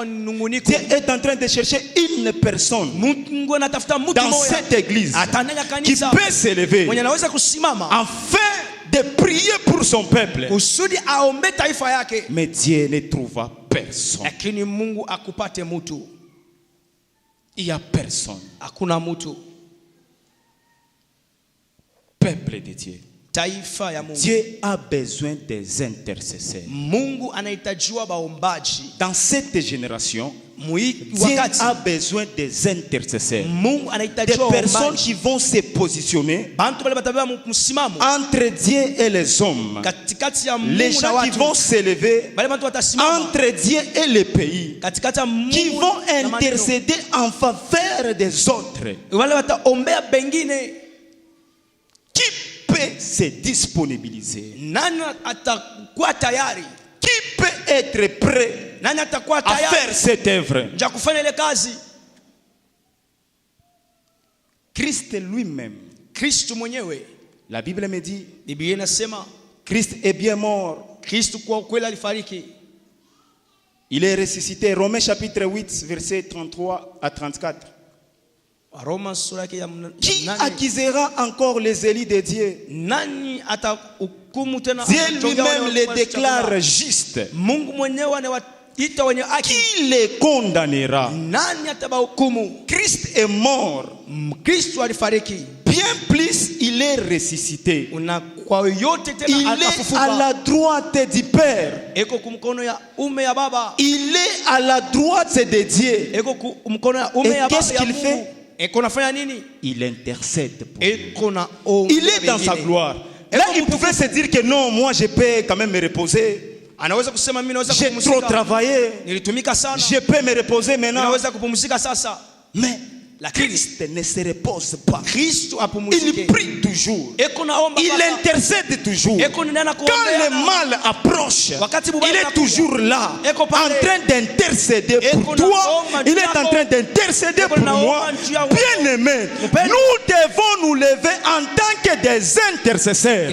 Dieu est en train de chercher une personne dans cette église qui peut s'élever afin de prier pour son peuple. Mais Dieu ne trouva personne. Il n'y a personne. Peuple de Dieu. Dieu a besoin des intercesseurs. Dans cette génération, Dieu a besoin des intercesseurs. Des personnes qui vont se positionner entre Dieu et les hommes. Les gens qui vont s'élever entre Dieu et les pays. Qui vont intercéder en faveur des autres. Qui peut se disponibiliser? Qui peut être prêt à faire cette œuvre? Christ lui-même. La Bible me dit, Christ est bien mort. Il est ressuscité. Romains chapitre 8, versets 33 à 34. Qui accusera encore les élus de Dieu? Dieu lui-même les déclare justes. Qui les condamnera? Christ est mort. Bien plus, il est ressuscité. Il est à la droite du Père. Il est à la droite de Dieu. Et qu'est-ce qu'il fait? Il intercède pour lui. Il est dans sa gloire. Là, il pouvait se dire que non, moi je peux quand même me reposer. J'ai trop travaillé. Je peux me reposer maintenant. Mais Christ ne se repose pas. Il prie toujours. Il intercède toujours. Quand le mal approche, il est toujours là, en train d'intercéder pour toi. Il est en train d'intercéder pour moi. Bien-aimé, nous devons nous lever en tant que des intercesseurs.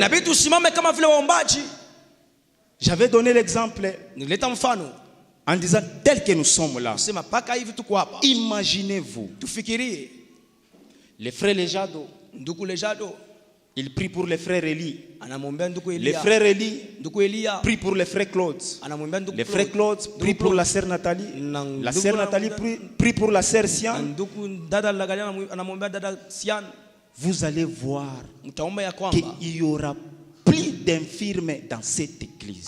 J'avais donné l'exemple en disant tel que nous sommes là. Imaginez-vous. Les frères Lejado, ils prient pour les frères Eli. Les frères Eli prient pour les frères Claude. Les frères Claude prient pour la sœur Nathalie. La sœur Nathalie prie pour la sœur Sian. Vous allez voir qu'il y aura plus d'infirmes dans cette église.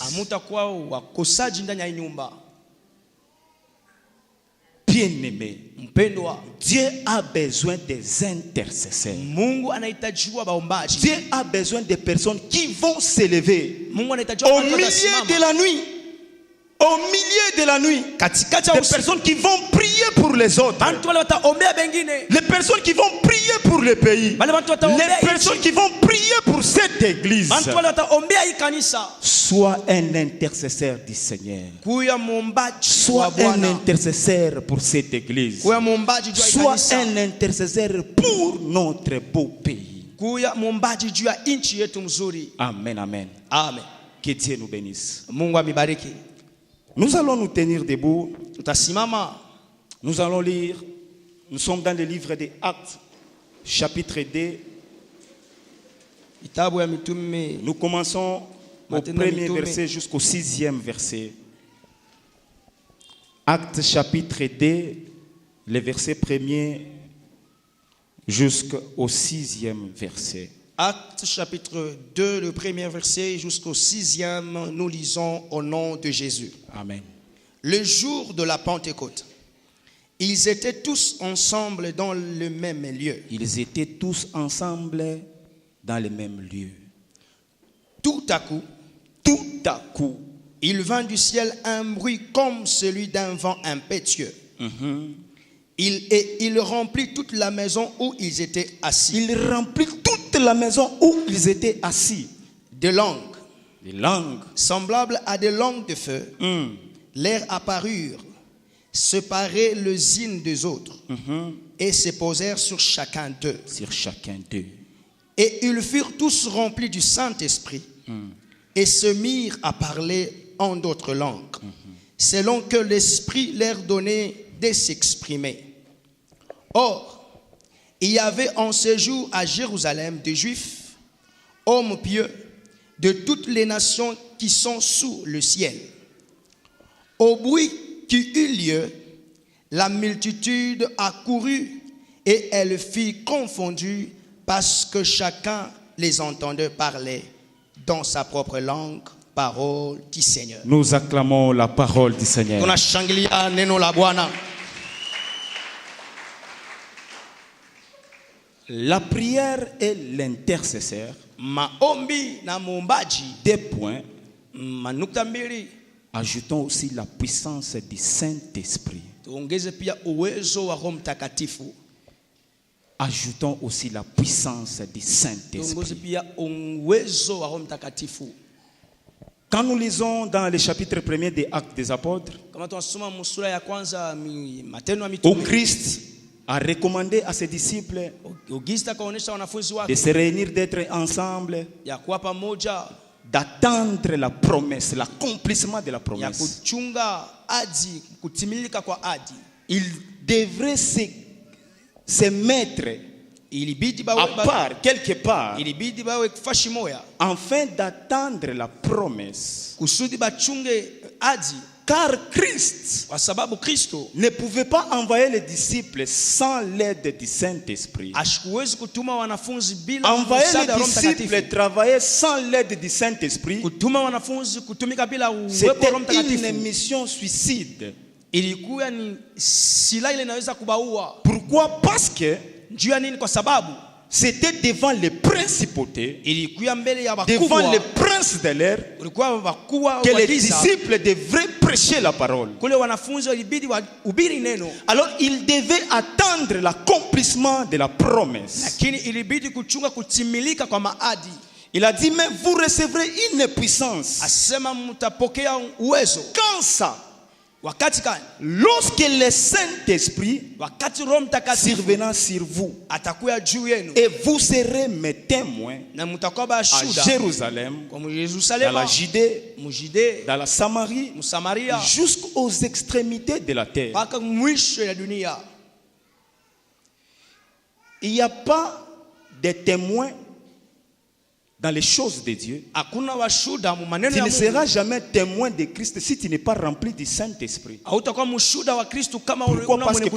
Bien-aimé, Dieu a besoin des intercesseurs. Dieu a besoin des personnes qui vont s'élever au milieu de la nuit. Au milieu de la nuit, des personnes qui vont prier pour les autres, les personnes qui vont prier pour le pays, les personnes qui vont prier pour cette église. Sois un intercesseur du Seigneur. Sois un intercesseur pour cette église. Sois un intercesseur pour notre beau pays. Amen, amen. Que Dieu nous bénisse. Nous allons nous tenir debout. Nous allons lire. Nous sommes dans le livre des Actes, chapitre 2. Nous commençons au premier verset jusqu'au 6e verset. Actes chapitre 2, le verset 1er jusqu'au 6e verset. Actes chapitre 2, le premier verset jusqu'au 6e, nous lisons au nom de Jésus. Amen. Le jour de la Pentecôte, ils étaient tous ensemble dans le même lieu. Ils étaient tous ensemble dans le même lieu. Tout à coup, il vint du ciel un bruit comme celui d'un vent impétueux. Il remplit toute la maison où ils étaient assis. Il remplit toute la maison où ils étaient assis. Des langues semblables à des langues de feu, leur apparurent, séparées les unes des autres, et se posèrent sur chacun d'eux. Et ils furent tous remplis du Saint-Esprit, et se mirent à parler en d'autres langues, selon que l'Esprit leur donnait de s'exprimer. Or, il y avait en ce jour à Jérusalem des Juifs, hommes pieux, de toutes les nations qui sont sous le ciel. Au bruit qui eut lieu, la multitude accourut et elle fut confondue parce que chacun les entendait parler dans sa propre langue. Parole du Seigneur. Nous acclamons la parole du Seigneur. La prière et l'intercesseur, des points. Ajoutons aussi la puissance du Saint-Esprit. Ajoutons aussi la puissance du Saint-Esprit. Quand nous lisons dans le chapitre 1er des Actes des Apôtres, où Christ a recommandé à ses disciples de se réunir, d'être ensemble, d'attendre la promesse, l'accomplissement de la promesse. Il devrait se mettre à part, quelque part, afin d'attendre la promesse. Car Christ ne pouvait pas envoyer les disciples sans l'aide du Saint-Esprit. Envoyer les disciples travailler sans l'aide du Saint-Esprit, c'était une mission suicide. Pourquoi? Parce que c'était devant les principautés, devant les princes de l'air, que les disciples devraient prêcher la parole. Alors ils devaient attendre l'accomplissement de la promesse. Il a dit, mais vous recevrez une puissance. Quand ça? Lorsque le Saint-Esprit survenant sur vous, et vous serez mes témoins à Jérusalem, dans la Judée, dans la Samarie, jusqu'aux extrémités de la terre. Il n'y a pas de témoins dans les choses de Dieu. Tu ne seras jamais témoin de Christ si tu n'es pas rempli du Saint-Esprit. Pourquoi? Parce que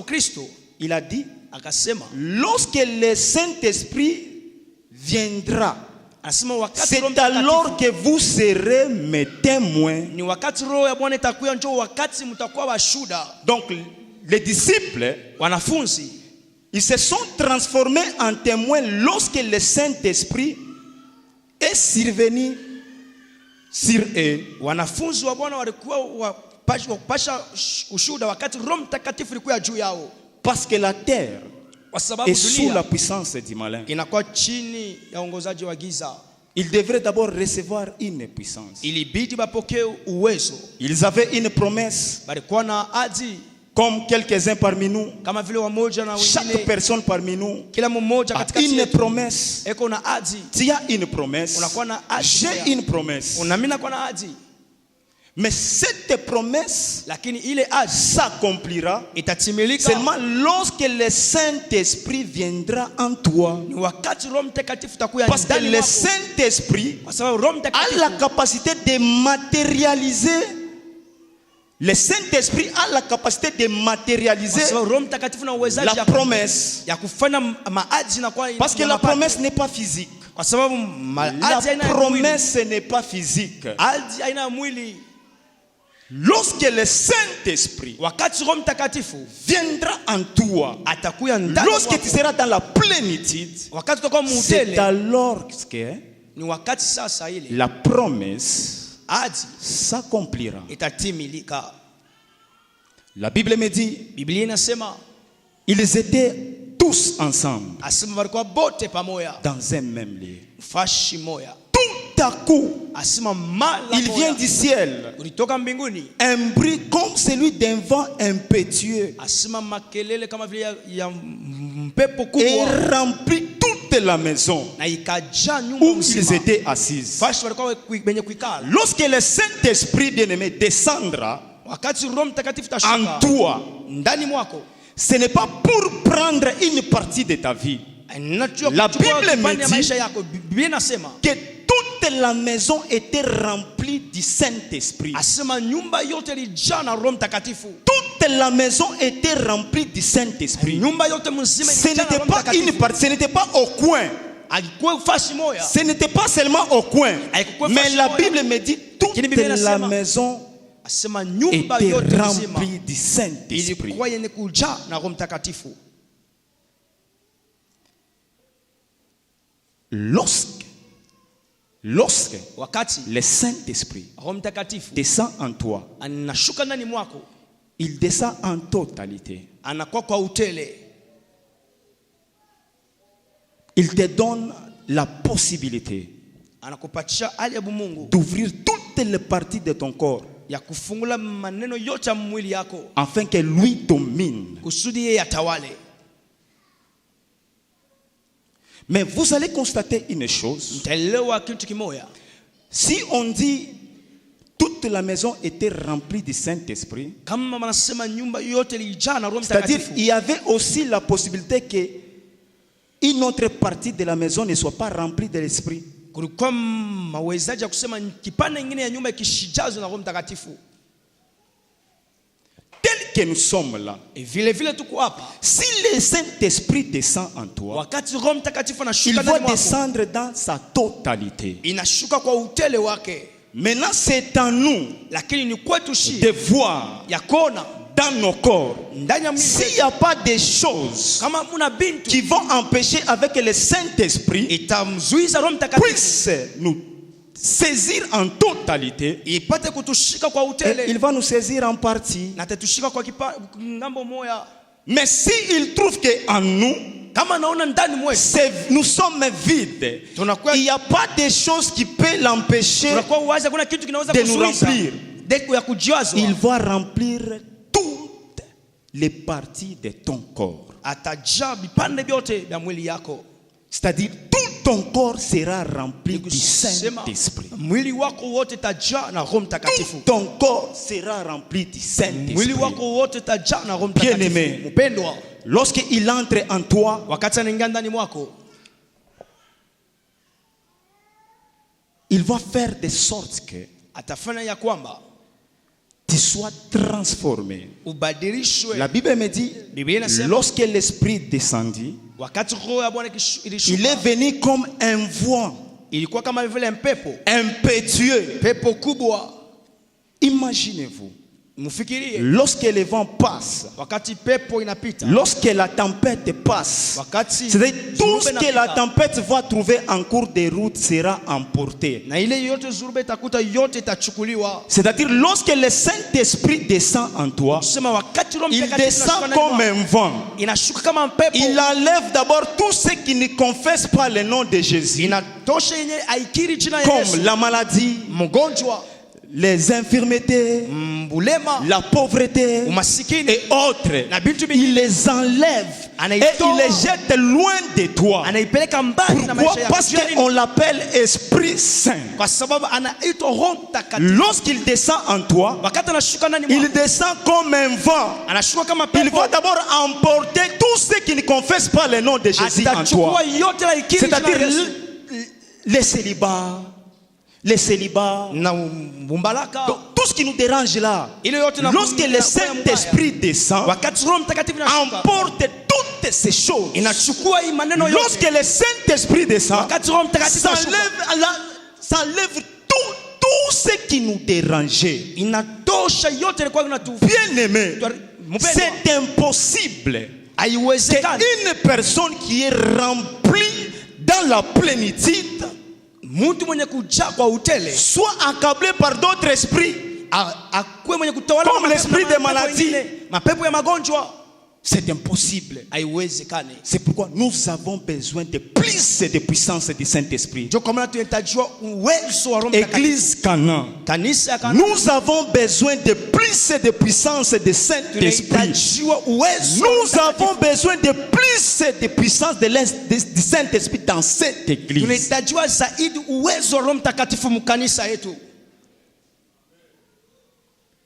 Christ, il a dit, lorsque le Saint-Esprit viendra, c'est alors que vous serez mes témoins. Donc les disciples, ils se sont transformés en témoins lorsque le Saint-Esprit est survenu sur eux. Parce que la terre est sous la puissance du malin. Ils devraient d'abord recevoir une puissance. Ils avaient une promesse. Comme quelques-uns parmi nous, chaque personne parmi nous a une promesse. Tu as une promesse. J'ai une promesse. Mais cette promesse s'accomplira seulement lorsque le Saint-Esprit viendra en toi. Parce que le Saint-Esprit a la capacité de matérialiser. Le Saint-Esprit a la capacité de matérialiser la promesse. Parce que la promesse n'est pas physique. La promesse n'est pas physique. Lorsque le Saint-Esprit viendra en toi, lorsque tu seras dans la plénitude, c'est alors que la promesse s'accomplira. La Bible me dit, ils étaient tous ensemble dans un même lieu. Tout à coup, il vient du ciel un bruit comme celui d'un vent impétueux et remplit toute toute la maison na ikajaa nyumba où mzima. ils étaient assis. Fashi walikuwa benye kuikala. Lorsque le Saint-Esprit bien-aimé descendra Wakati Roho Mtakatifu en tashuka toi, ndani mwako, ce n'est pas pour prendre une partie de ta vie. La Bible me dit que toute la maison était remplie du Saint-Esprit. Toute la maison était remplie du Saint-Esprit. Ce n'était pas une partie, ce n'était pas au coin. Ce n'était pas seulement au coin. Mais la Bible me dit toute la maison était remplie du Saint-Esprit. Lorsque le Saint-Esprit descend en toi, il descend en totalité. Il te donne la possibilité d'ouvrir toutes les parties de ton corps afin que lui domine. Mais vous allez constater une chose. Si on dit toute la maison était remplie du Saint-Esprit, c'est-à-dire il y avait aussi la possibilité que une autre partie de la maison ne soit pas remplie de l'Esprit. Tel que nous sommes là, si le Saint-Esprit descend en toi, il va descendre dans sa totalité. Maintenant, c'est à nous de voir dans nos corps s'il n'y a pas des choses qui vont empêcher avec le Saint-Esprit puisse nous saisir en totalité, et il va nous saisir en partie. Mais s'il trouve qu'en nous, nous sommes vides, il n'y a pas de choses qui peuvent l'empêcher de nous remplir. Il va remplir toutes les parties de ton corps. C'est-à-dire tout ton corps sera rempli du Saint-Esprit. Tout ton corps sera rempli du Saint-Esprit. Bien-aimé, lorsqu'il entre en toi, il va faire de sorte que tu sois transformé. La Bible me dit, lorsque l'Esprit descendit, il est venu comme un vent impétueux. Imaginez-vous, lorsque le vent passe, lorsque la tempête passe, c'est-à-dire tout ce que la tempête va trouver en cours de route sera emporté. C'est-à-dire lorsque le Saint-Esprit descend en toi, il descend comme un vent. Il enlève d'abord tout ce qui ne confesse pas le nom de Jésus, comme la maladie, les infirmités, la pauvreté et autres. Il les enlève et il les jette loin de toi. Pourquoi? Parce qu'on l'appelle Esprit Saint. Lorsqu'il descend en toi, il descend comme un vent. Il va d'abord emporter tout ce qui ne confesse pas le nom de Jésus en toi. C'est-à-dire les célibats, tout ce qui nous dérange là. Lorsque le Saint-Esprit descend, emporte toutes ces choses. Lorsque le Saint-Esprit descend, ça enlève tout ce qui nous dérangeait. Bien aimé, c'est impossible qu'une personne qui est remplie dans la plénitude soit accablé par d'autres esprits, comme l'esprit de maladie, C'est impossible. C'est pourquoi nous avons besoin de plus de puissance du Saint-Esprit. Église Canaan, nous avons besoin de plus de puissance du Saint-Esprit. Nous avons besoin de plus de puissance du Saint-Esprit dans cette église.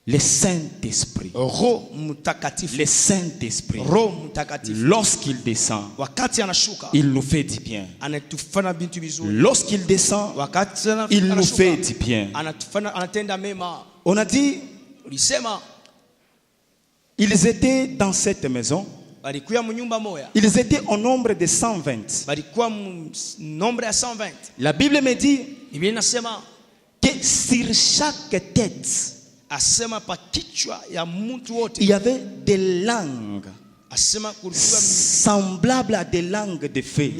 Le Saint-Esprit. Le Saint-Esprit. Lorsqu'il descend, il nous fait du bien. Lorsqu'il descend, il nous fait du bien. On a dit, ils étaient dans cette maison. Ils étaient au nombre de 120. La Bible me dit que sur chaque tête, il y avait des langues semblables à des langues de feu.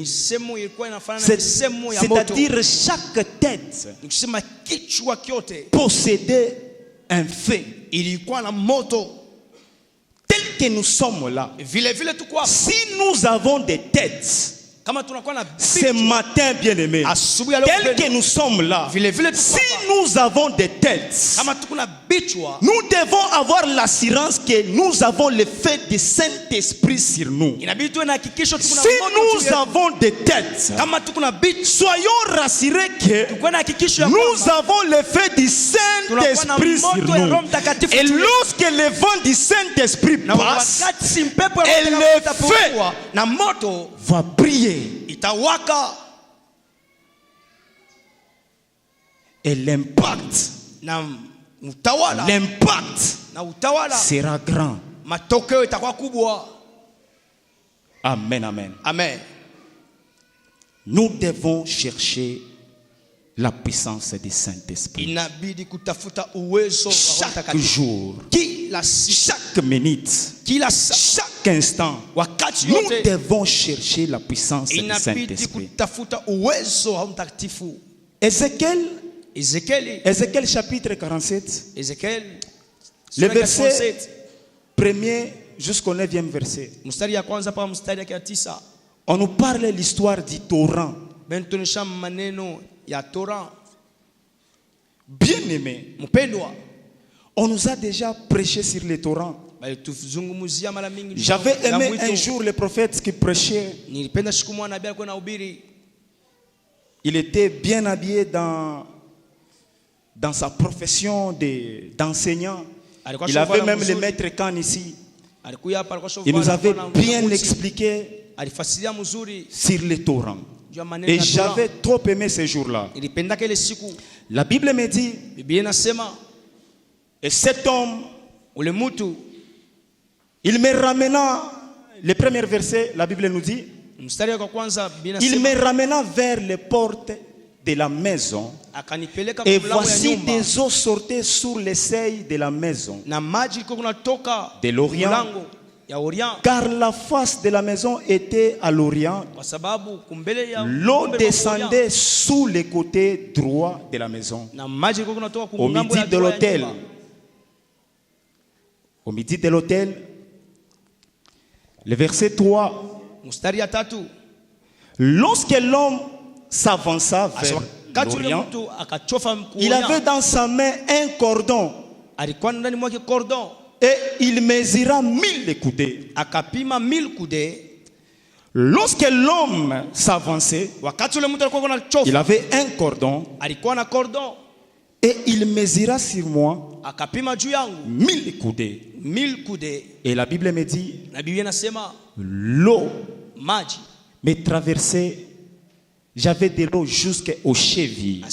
C'est-à-dire chaque tête possédait un feu. Tel que nous sommes là, si nous avons des têtes, ce matin, bien-aimé, tel que nous sommes là, si nous avons des têtes, nous devons avoir l'assurance que nous avons le feu du Saint-Esprit sur nous. Si nous avons des têtes, soyons rassurés que nous avons le feu du Saint-Esprit sur nous. Et lorsque le vent du Saint-Esprit passe, et le feu va briller. Et l'impact sera grand. Amen, amen. Amen. Nous devons chercher la puissance du Saint-Esprit. Chaque jour, chaque minute, chaque instant, nous devons chercher la puissance du Saint-Esprit. Ézéchiel chapitre 47, le verset 1er jusqu'au 9e verset. On nous parle de l'histoire du torrent. Bien-aimé, on nous a déjà prêché sur les torrents. J'avais aimé un jour le prophète qui prêchait. Il était bien habillé dans sa profession d'enseignant. Il avait même le maître Khan ici. Il nous avait bien expliqué sur les torrents. Et j'avais trop aimé ce jour-là. La Bible me dit, et cet homme, il me ramena, le premier verset, la Bible nous dit, il me ramena vers les portes de la maison, et voici des eaux sortaient sur les seuils de la maison, de l'Orient, car la face de la maison était à l'Orient. L'eau descendait sous le côté droit de la maison, au midi de l'autel. Au midi de l'autel, le verset 3. Lorsque l'homme s'avança vers l'Orient, il avait dans sa main un cordon. Et il mesura 1000 coudées. Lorsque l'homme s'avançait, il avait un cordon. Et il mesura sur moi 1000 coudées. Et la Bible me dit, l'eau me traversait. J'avais de l'eau jusqu'aux chevilles.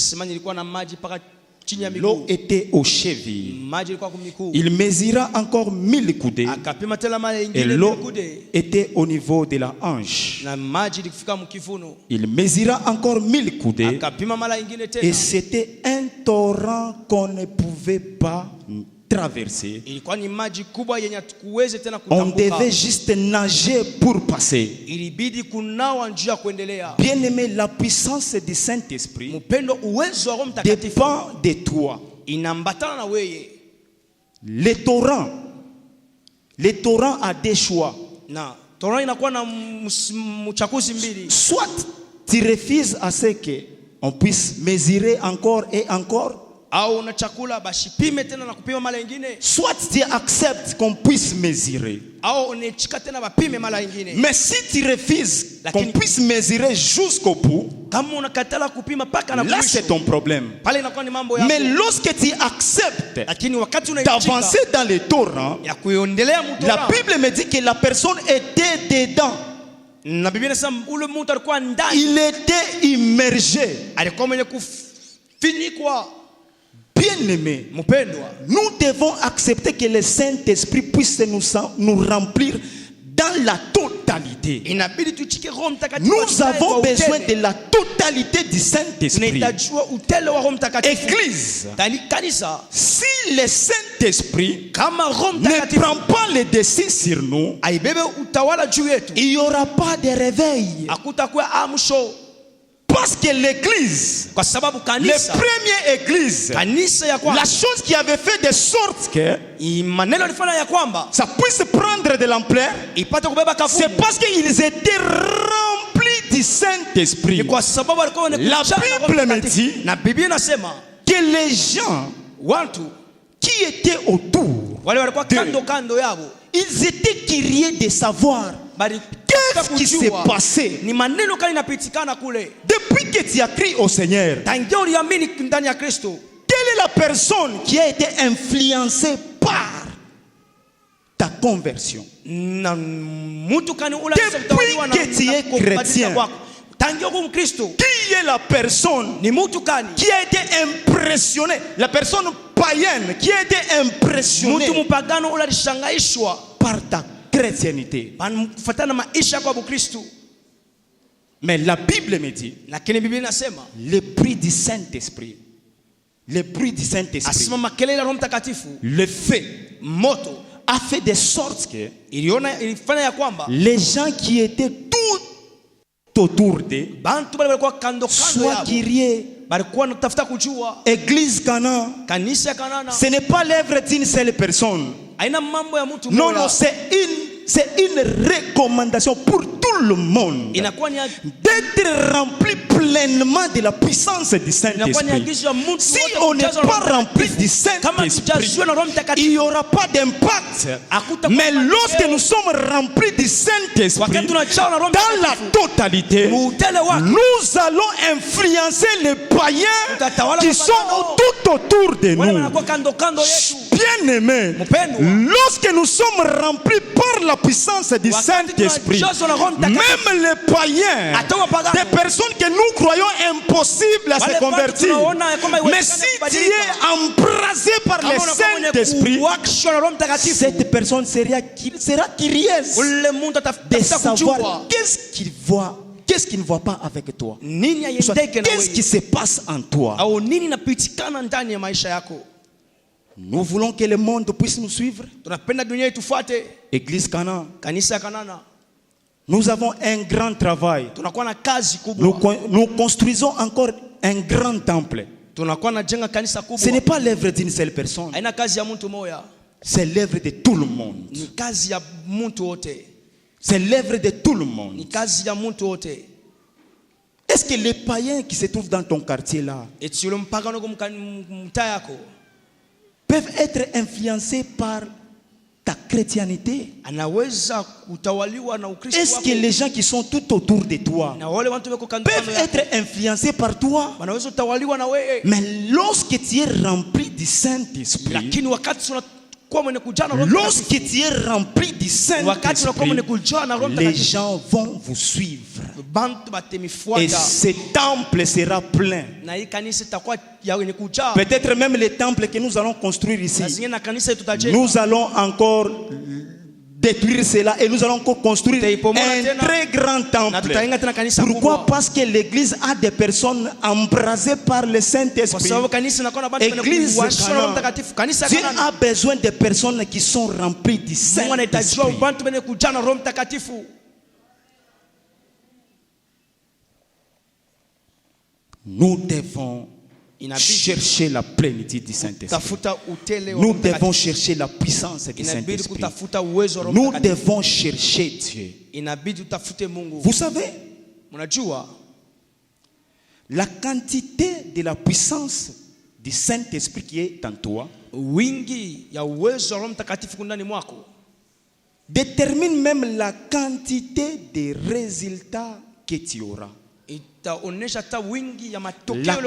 L'eau était aux chevilles. Il mesura encore 1000 coudées. Et l'eau était au niveau de la hanche. Il mesura encore 1000 coudées. Et c'était un torrent qu'on ne pouvait pas traverser. On devait juste nager pour passer. Bien aimé, la puissance du Saint-Esprit dépend de toi. Le torrent a des choix. Na Torah inakuwa na mchakuzi mbili. Soit tu refuses à ce que on puisse mesurer encore et encore. Au na chakula bashipime tena na kupima mara nyingine. Soit tu acceptes qu'on puisse mesurer. Au unechika tena bapime mara nyingine. Mais si tu refuses qu'on puisse mesurer jusqu'au bout, kama unakatala kupima paka na là c'est ton problème. Pale inakuwa ni mambo yako. Mais lorsque tu acceptes lakini wakati d'avancer dans le Torah, ya kuendelea mu la Bible me dit que la personne était dedans. Na Biblia inasema ule mtu alikuwa ndani. Il était immergé. Alikuwa mwenye kufinikwa. Bien-aimé, nous devons accepter que le Saint-Esprit puisse nous remplir dans la totalité. Nous avons besoin de la totalité du Saint-Esprit. Église, si le Saint-Esprit ne prend pas le dessus sur nous, il n'y aura pas de réveil. Parce que l'église, les premières églises, la chose qui avait fait de sorte que ça puisse prendre de l'ampleur, c'est parce qu'ils étaient remplis du Saint-Esprit. La Bible me dit que les gens qui étaient autour d'eux, ils étaient curieux de savoir qu'est-ce qui s'est passé depuis que tu as crié au Seigneur. Quelle est la personne qui a été influencée par ta conversion? Depuis que tu es chrétien, qui est la personne qui a été impressionnée? La personne païenne qui a été impressionnée par ta chrétienté. Mais la Bible me dit le prix du Saint-Esprit. Le prix du Saint-Esprit. Le fait a fait de sorte que les gens qui étaient tout autour d'eux soient curieux. Église Cana, ce n'est pas l'œuvre d'une seule personne. Non, non, c'est une recommandation pour tout le monde d'être rempli pleinement de la puissance du Saint-Esprit. Si on n'est pas rempli du Saint-Esprit, il n'y aura pas d'impact. Mais lorsque nous sommes remplis du Saint-Esprit, dans la totalité, nous allons influencer les païens qui sont tout autour de nous. Bien-aimés, lorsque nous sommes remplis par la puissance du Saint-Esprit, même les païens, des personnes que nous croyons impossibles à se convertir, mais si tu es embrasé par le Saint-Esprit, cette personne sera curieuse de savoir qu'est-ce qu'il voit. Qu'est-ce qu'il ne voit pas avec toi? Qu'est-ce qui se passe en toi? Nous voulons que le monde puisse nous suivre. Église Cana, nous avons un grand travail. Nous construisons encore un grand temple. Ce n'est pas l'œuvre d'une seule personne. C'est l'œuvre de tout le monde. C'est l'œuvre de tout le monde. Est-ce que les païens qui se trouvent dans ton quartier là peuvent être influencés par ta chrétienté? Est-ce que les gens qui sont tout autour de toi peuvent être influencés par toi? Mais lorsque tu es rempli du Saint-Esprit, lorsque tu es rempli du Saint-Esprit, les gens vont vous suivre. Et ce temple sera plein. Peut-être même les temples que nous allons construire ici, nous allons encore détruire cela et nous allons encore construire un très grand temple. Pourquoi? Parce que l'église a des personnes embrasées par le Saint-Esprit. Église Cana, Dieu a besoin de personnes qui sont remplies du Saint-Esprit. Nous devons chercher la plénitude du Saint-Esprit. Nous devons chercher la puissance du Saint-Esprit. Nous devons chercher Dieu. Vous savez, la quantité de la puissance du Saint-Esprit qui est en toi détermine même la quantité de résultats que tu auras. La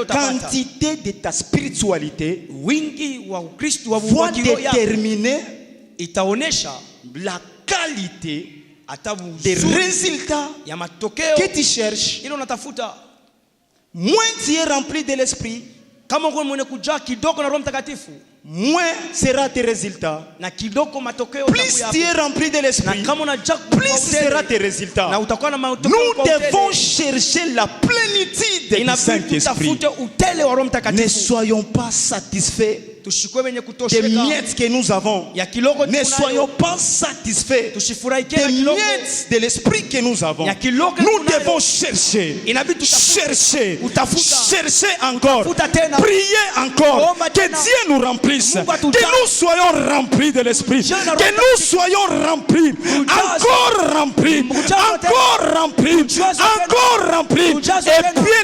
quantité de ta spiritualité va déterminer la qualité des résultats que tu cherches. Moins tu es rempli de l'esprit, moins sera tes résultats. Plus tu es rempli de l'esprit, plus sera tes résultats. Nous devons chercher la plénitude du Saint-Esprit. Ne soyons pas satisfaits des miettes que nous avons. Ne soyons pas satisfaits des miettes de l'esprit que nous avons. Nous devons chercher, chercher encore, prier encore, que Dieu nous remplisse, que nous soyons remplis de l'esprit, que nous soyons remplis, encore remplis, encore remplis, encore remplis. Et bien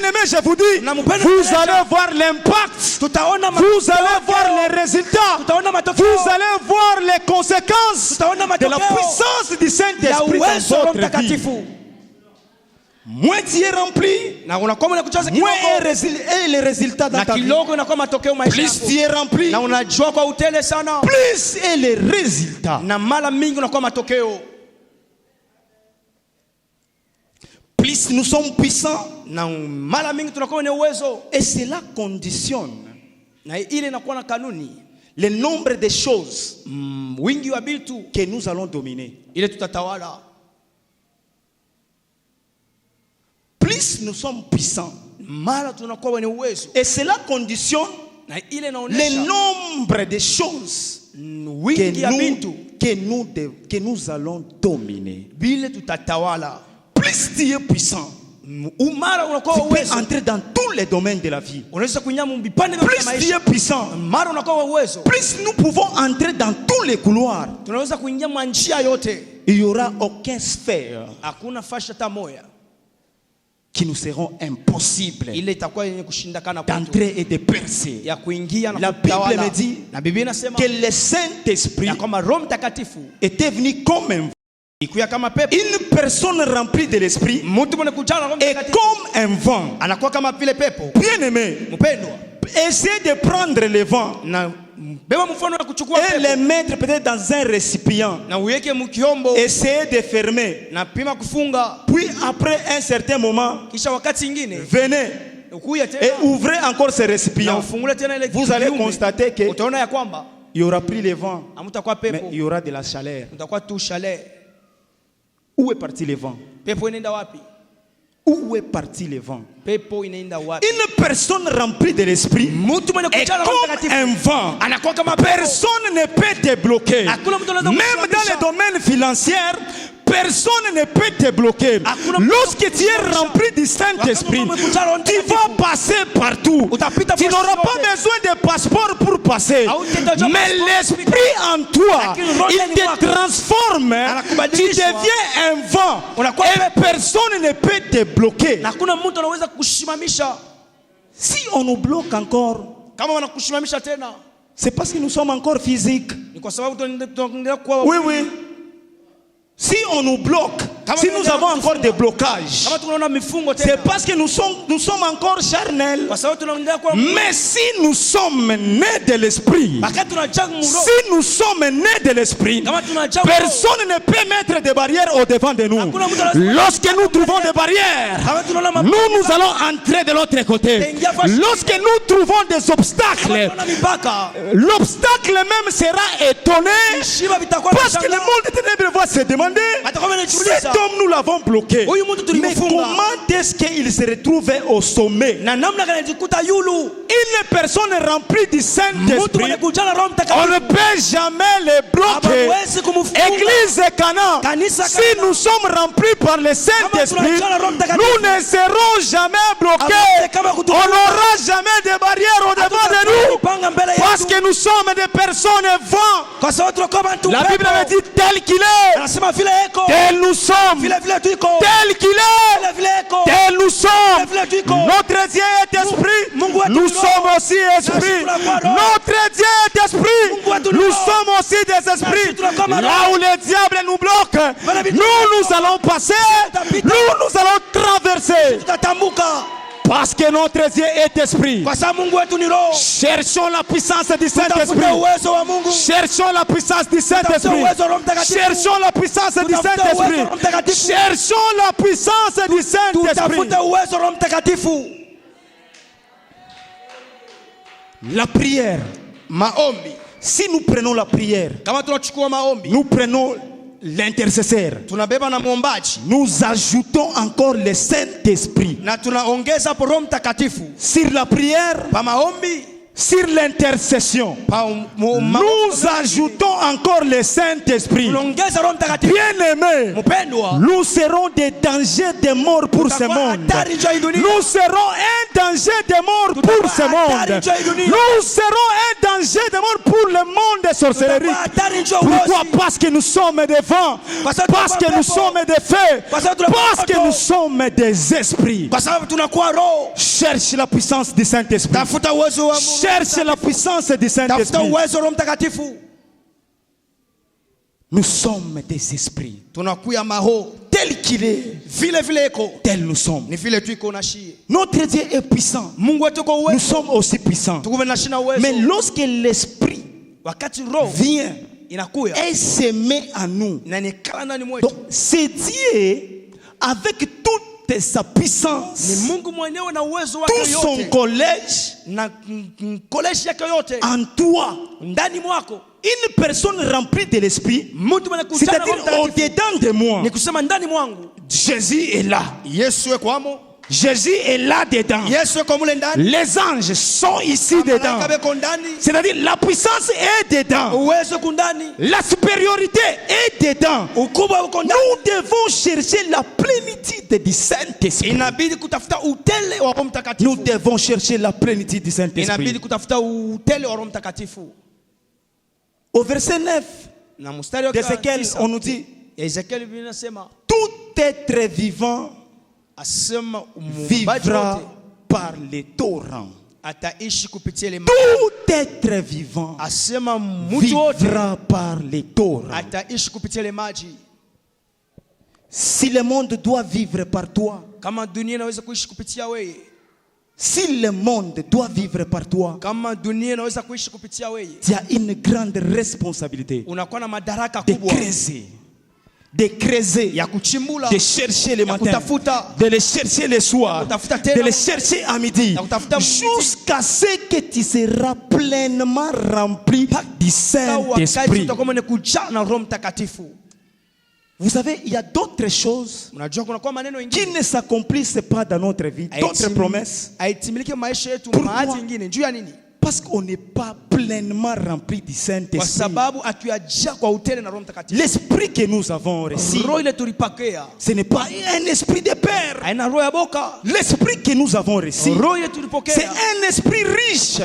aimé, je vous dis, vous allez voir l'impact, vous allez voir les résultats, vous allez voir les conséquences de la puissance du Saint-Esprit dans votre vie. Moins tu es rempli, moins est les résultats dans ta vie. Plus tu es rempli, plus est les résultats. Plus nous sommes puissants, et cela conditionne le nombre de choses que nous allons dominer. Plus nous sommes puissants, et cela conditionne le nombre de choses que nous allons dominer. Plus tu es puissant, tu peux entrer dans tous les domaines de la vie. Plus tu es puissant, plus nous pouvons entrer dans tous les couloirs. Il n'y aura aucune sphère qui nous seront impossibles d'entrer et de percer. La Bible me dit que le Saint-Esprit était venu comme un vent. Une personne remplie de l'esprit est comme un vent. Bien aimé, essayez de prendre le vent et le mettre peut-être dans un récipient. Essayez de fermer. Puis après un certain moment, venez et ouvrez encore ce récipient. Vous allez constater qu'il y aura plus le vent, mais il y aura de la chaleur. Où est parti le vent? Où est parti le vent? Une personne remplie de l'esprit est comme un vent. Personne ne peut te bloquer. Même dans le domaine financier, personne ne peut te bloquer. Lorsque tu es rempli du Saint-Esprit, tu vas passer partout. Tu n'auras pas besoin de passeport pour passer. Mais l'Esprit en toi, il te transforme. Tu deviens un vent. Et personne ne peut te bloquer. Si on nous bloque encore, c'est parce que nous sommes encore physiques. Oui, oui. Si on nous bloque, si nous avons encore des blocages, c'est parce que nous sommes encore charnels. Mais si nous sommes nés de l'esprit, si nous sommes nés de l'esprit, personne ne peut mettre des barrières au devant de nous. Lorsque nous trouvons des barrières, nous allons entrer de l'autre côté. Lorsque nous trouvons des obstacles, l'obstacle même sera étonné parce que le monde des ténèbres va se demander: cet homme, nous l'avons bloqué. Mais comment est-ce qu'il se retrouve au sommet? Une personne remplie du Saint-Esprit, on ne peut jamais les bloquer. Église Cana, si nous sommes remplis par le Saint-Esprit, nous ne serons jamais bloqués. On n'aura jamais de barrières Parce que nous sommes des personnes vents. La Bible me dit tel qu'il est. Tel nous sommes. Tel qu'il est. Tel nous sommes. Notre Dieu est esprit. Nous sommes aussi esprit. Notre Dieu est esprit. Nous sommes aussi des esprits. Là où le diable nous bloque, nous allons passer. Nous allons traverser. Parce que notre Dieu est esprit. Cherchons la puissance du Saint-Esprit. Cherchons la puissance du Saint-Esprit. Cherchons la puissance du Saint-Esprit. Cherchons la puissance du Saint-Esprit. La prière. Si nous prenons la prière, nous prenons l'intercesseur, nous ajoutons encore le Saint-Esprit. Sur la prière, sur l'intercession, nous ajoutons encore le Saint-Esprit. Bien-aimés, nous serons des dangers de mort pour ce monde. Nous serons un danger de mort pour ce monde. Nous serons un danger de mort pour le monde des sorcelleries. Pourquoi? Parce que nous sommes des vents, parce que nous sommes des feux, parce que nous sommes des esprits. Cherche la puissance du Saint-Esprit. Cherche la puissance du Saint-Esprit. Nous sommes des esprits. Tel qu'il est, tel nous sommes. Notre Dieu est puissant. Nous sommes aussi puissants. Mais lorsque l'Esprit vient et se met à nous, donc c'est Dieu avec toute sa puissance, tout son collège en toi. Une personne remplie de l'Esprit, c'est-à-dire au-dedans de moi, Jésus est là. Jésus est là dedans. Les anges sont ici dedans. C'est-à-dire la puissance est dedans. La supériorité est dedans. Nous devons chercher la plénitude du Saint-Esprit. Nous devons chercher la plénitude du Saint-Esprit. Au verset 9 d'Ézéchiel, on nous dit tout être vivant vivra par les torrents. Tout être vivant vivra par les torrents. Si le monde doit vivre par toi, si le monde doit vivre par toi, tu as une grande responsabilité de creuser, de chercher le matin, de le chercher le soir, de le chercher à midi, jusqu'à ce que tu seras pleinement rempli du Saint-Esprit. Vous savez, il y a d'autres choses qui ne s'accomplissent pas dans notre vie, d'autres promesses. Pourquoi? Parce qu'on n'est pas pleinement rempli du Saint-Esprit. L'esprit que nous avons reçu, ce n'est pas un esprit de père. L'esprit que nous avons reçu, c'est un esprit riche.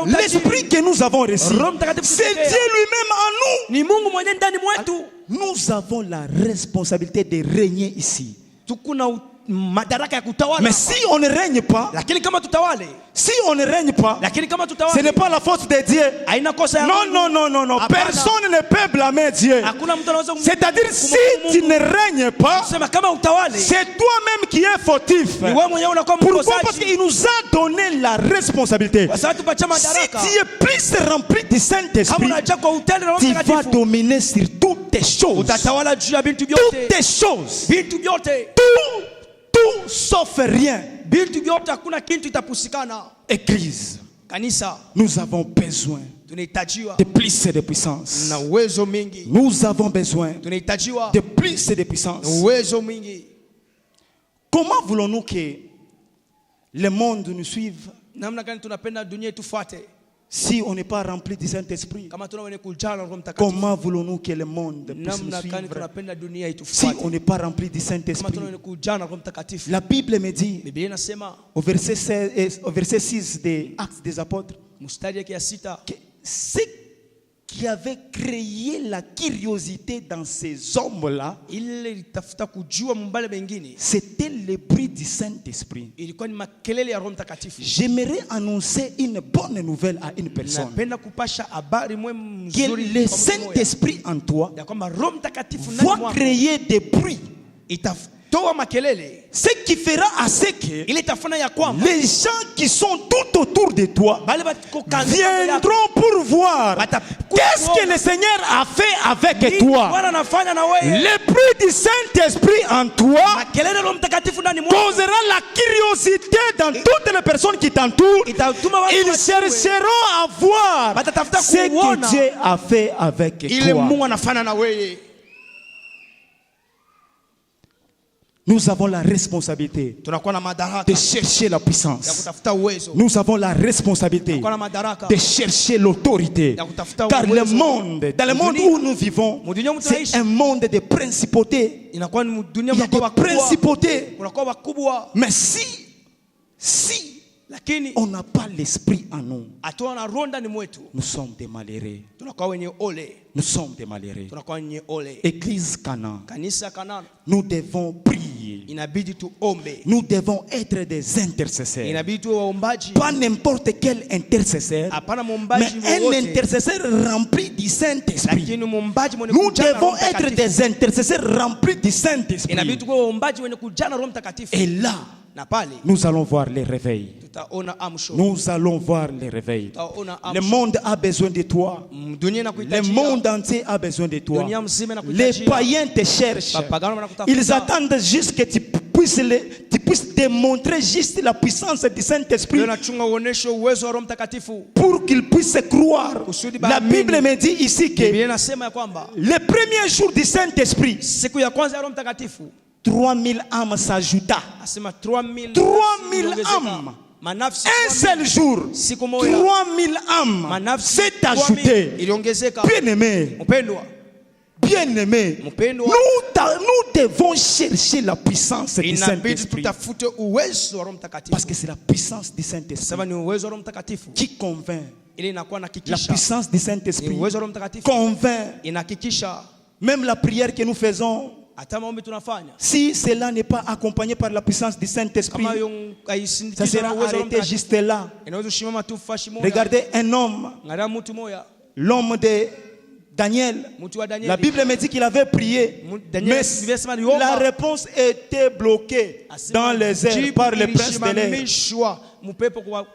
L'esprit que nous avons reçu, c'est Dieu lui-même en nous. Nous avons la responsabilité de régner ici. Mais si on ne règne pas, si on ne règne pas, ce n'est pas la faute de Dieu. Non. Personne ne peut blâmer Dieu. C'est-à-dire, si tu ne règnes pas, c'est toi-même qui es fautif. Pourquoi? Parce qu'il nous a donné la responsabilité. Si tu es plus rempli du Saint-Esprit, tu vas dominer sur toutes tes choses. Toutes tes choses. Tout sauf rien. Église, nous avons besoin de plus de puissance. Nous avons besoin de plus de puissance. Comment voulons-nous que le monde nous suive si on n'est pas rempli du Saint-Esprit? Comment voulons-nous que le monde puisse nous suivre si on n'est pas rempli du Saint-Esprit? La Bible me dit au verset 6 des Actes des Apôtres, Ce qui avait créé la curiosité dans ces hommes-là, c'était le bruit du Saint-Esprit. J'aimerais annoncer une bonne nouvelle à une personne. Que le Saint-Esprit en toi va créer des bruits. Ce qui fera à ce que les gens qui sont tout autour de toi viendront pour voir qu'est-ce que le Seigneur a fait avec toi. Le bruit du Saint-Esprit en toi causera la curiosité dans toutes les personnes qui t'entourent. Ils chercheront à voir ce que Dieu a fait avec toi. Nous avons la responsabilité de chercher la puissance. Nous avons la responsabilité de chercher l'autorité. Car le monde, dans le monde où nous vivons, c'est un monde de principautés. Il y a des principautés. Mais si on n'a pas l'esprit en nous, nous sommes des malheureux. Nous sommes des malheureux. Église Canaan, nous devons prier. Nous devons être des intercesseurs. Pas n'importe quel intercesseur, mais un intercesseur rempli du Saint-Esprit. Nous devons être des intercesseurs remplis du Saint-Esprit. Et là, nous allons voir les réveils. Nous allons voir les réveils. Le monde a besoin de toi. Le monde entier a besoin de toi. Les païens te cherchent. Ils attendent juste que tu puisses démontrer juste la puissance du Saint-Esprit pour qu'ils puissent croire. La Bible me dit ici que le premier jour du Saint-Esprit, 3000 âmes s'ajouta. 3000 âmes. Un seul jour, 3000 âmes s'est ajouté. Bien-aimé, nous devons chercher la puissance du Saint-Esprit. Parce que c'est la puissance du Saint-Esprit qui convainc. La puissance du Saint-Esprit convainc. Même la prière que nous faisons, si cela n'est pas accompagné par la puissance du Saint-Esprit, ça sera arrêté juste là. Regardez un homme, l'homme de Daniel. La Bible me dit qu'il avait prié, mais la réponse était bloquée dans les airs par le prince de l'air.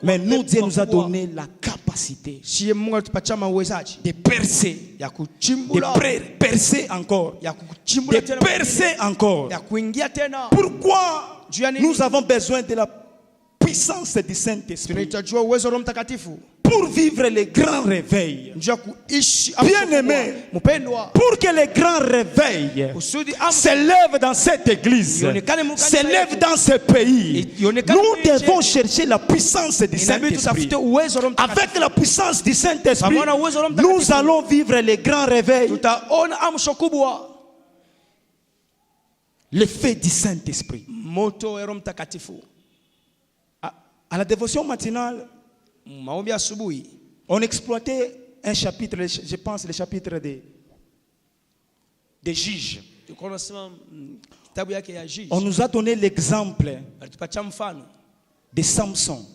Mais nous, Dieu nous a donné la capacité de percer, de percer encore, de percer encore. Pourquoi nous avons besoin de la puissance du Saint-Esprit? Pour vivre les grands réveils. Bien-aimé, pour que les grands réveils s'élèvent dans cette église, s'élèvent dans ce pays, nous devons chercher la puissance du Saint-Esprit. Avec la puissance du Saint-Esprit, nous allons vivre les grands réveils. L'effet du Saint-Esprit. À la dévotion matinale, on exploitait un chapitre, je pense le chapitre des juges. On nous a donné l'exemple de Samson.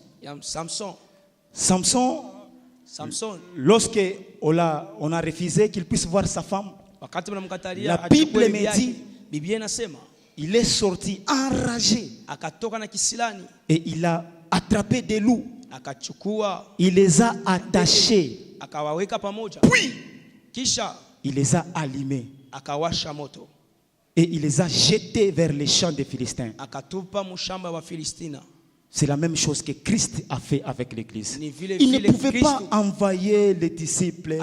Samson, lorsque on a refusé qu'il puisse voir sa femme, la Bible me dit, il est sorti enragé et il a attrapé des loups. Il les a attachés. Puis il les a allumés. Et il les a jetés vers les champs des Philistins. C'est la même chose que Christ a fait avec l'église. Il ne pouvait pas envoyer les disciples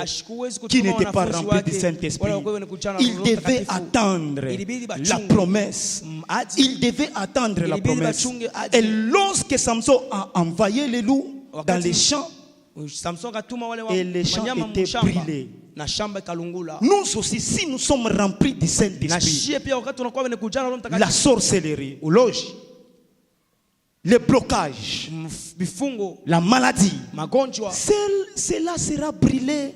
qui n'étaient pas remplis du Saint-Esprit. Il devait attendre la promesse. Il devait attendre la promesse. Et lorsque Samson a envoyé les loups dans les champs, et les champs étaient brûlés. Nous aussi, si nous sommes remplis du Saint-Esprit, la sorcellerie, le blocage, la maladie, cela sera brûlé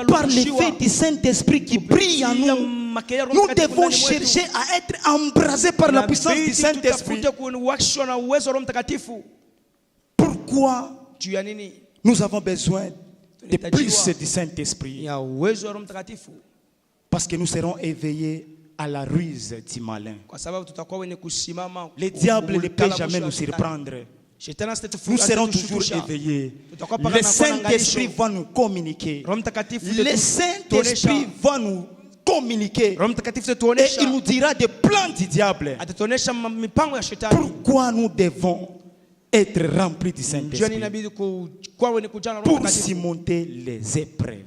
par l'effet du Saint-Esprit qui brille en nous. Nous devons chercher à être embrasés par la puissance du Saint-Esprit. Pourquoi nous avons besoin de plus du Saint-Esprit? Parce que nous serons éveillés à la ruse du malin. Le diable ne peut jamais nous surprendre. Nous serons toujours éveillés. Le Saint-Esprit va nous communiquer. Le Saint-Esprit va nous communiquer. Et il nous dira des plans du diable. Pourquoi nous devons être remplis du Saint-Esprit? Pour surmonter les épreuves.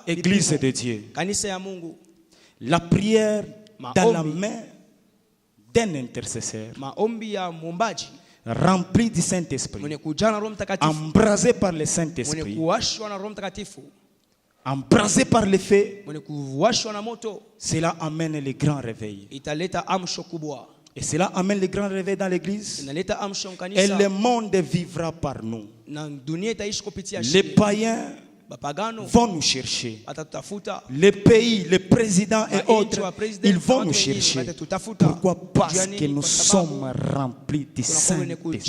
Église de Dieu. La prière dans la main d'un intercesseur rempli du Saint-Esprit, embrasé par le Saint-Esprit, embrasé par le feu, cela amène le grand réveil. Et cela amène le grand réveil dans l'église. Et le monde vivra par nous. Les païens vont nous chercher. Les pays, les présidents et autres, ils vont nous chercher. Pourquoi? Parce que nous sommes remplis du Saint-Esprit.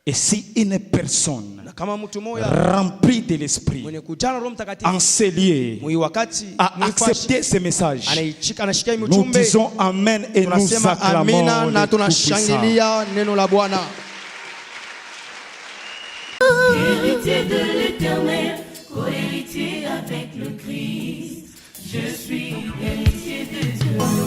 Et si une personne remplie de l'Esprit, enseignée, a accepté ce message, nous disons Amen et nous acclamons le Tout-Puissant. Héritier de l'Éternel, co-héritier avec le Christ, je suis héritier.